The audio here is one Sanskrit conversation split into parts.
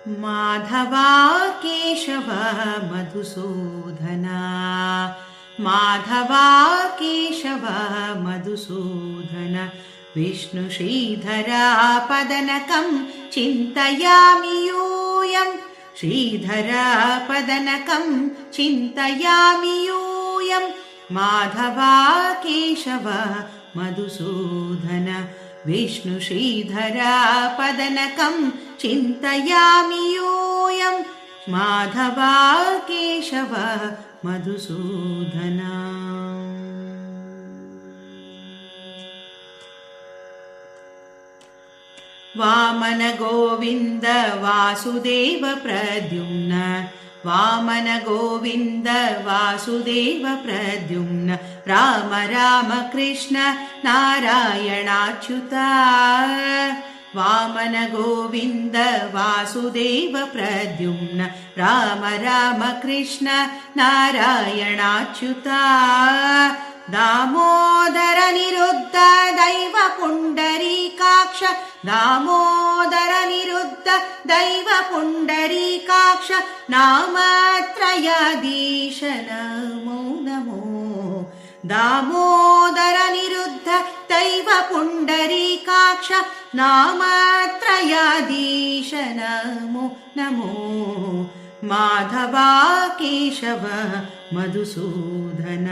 माधवा केशव मधुसूदना माधवा केशव मधुसूदन विष्णु श्रीधरा पदनकं चिन्तयामि यूयं श्रीधरा पदनकं चिन्तयामि यूयं माधवा केशव मधुसूदन विष्णु श्रीधरा पदनकं चिन्तयामि यूयं माधवा केशव मधुसूदना। वामन गोविन्द वासुदेव प्रद्युम्न वामन गोविन्द वासुदेव प्रद्युम्न राम राम कृष्ण नारायणाच्युता वामन गोविन्द वासुदेव प्रद्युम्न राम राम कृष्ण नारायणाच्युता दामोदर निरुद्ध दैव पुण्डरीकाक्ष दामोदर निरुद्ध दैव पुण्डरीकाक्ष नामत्रयाधीश नमो नमो दामोदर निरुद्ध दैव पुण्डरीकाक्ष नामत्रयाधीश नमो नमो माधवा केशव मधुसूदन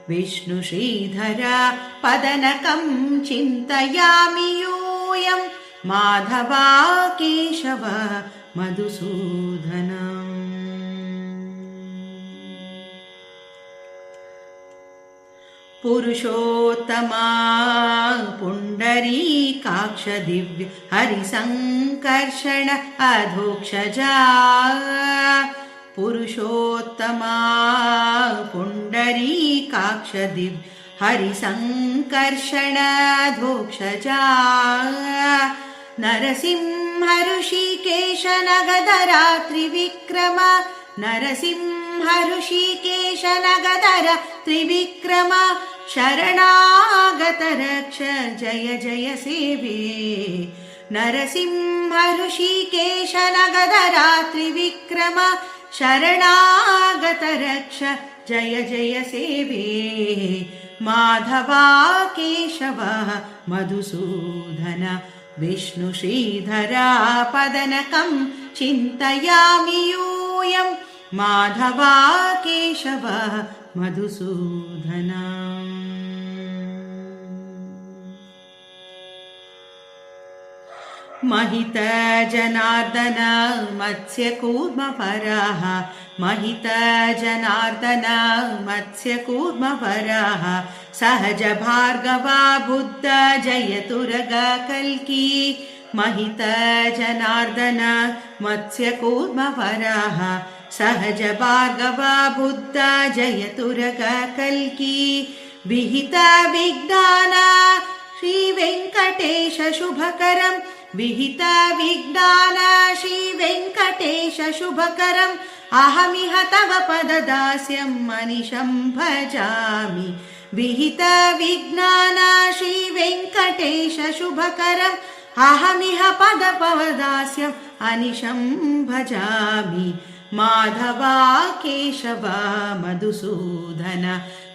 विष्णु श्रीधरा पदनकं चिन्तयामि यूयं माधवा केशव मधुसूदन। पुरुषोत्तमा पुण्डरीकाक्ष दिव्य हरिसंकर्षण अधोक्षजा पुरुषोत्तमा पुण्डरीकाक्ष दिव्य हरिसंकर्षण अधोक्षजा नरसिंह ऋषिकेश नगधरा त्रिविक्रम नरसिंह ऋषिकेश नगधर त्रिविक्रम शरणागत रक्ष जय जय सेवे नरसिंह ऋषिकेश नगधरा त्रिविक्रम शरणागत रक्ष जय जय सेवे माधवा केशव मधुसूदन विष्णु श्रीधरा पदनकं चिन्तयामि यूयं माधवा केशव मधुसूदन। महित जनार्दन मत्स्यकूर्मवरः महित जनार्दन मत्स्यकूर्मवरः सहज भार्गवा बुद्ध जयतुरग कल्की महित जनार्दन मत्स्यकूर्मवरः सहज भार्गवा बुद्ध जयतुरग कल्की विहित विज्ञान श्री वेंकटेश शुभकरं विहित विज्ञान श्री वेंकटेश शुभकरम् अहमिह तव पददास्यं मनिषं भजामि विहित विज्ञान श्री वेंकटेश शुभकरम् अहमिह पददास्यं अनिशं भजामि माधवा केशव मधुसूदन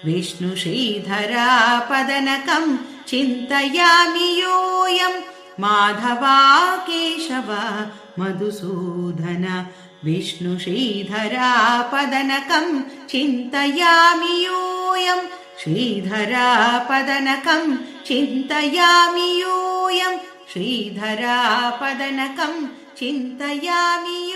विष्णु श्रीधरा पदनकं चिन्तयामि यूयं माधवा केशव मधुसूदन विष्णु श्रीधरा पदनकं चिन्तयामि यूयं श्रीधरा पदनकं चिन्तयामि यूयं श्रीधरा पदनकं चिन्तयामि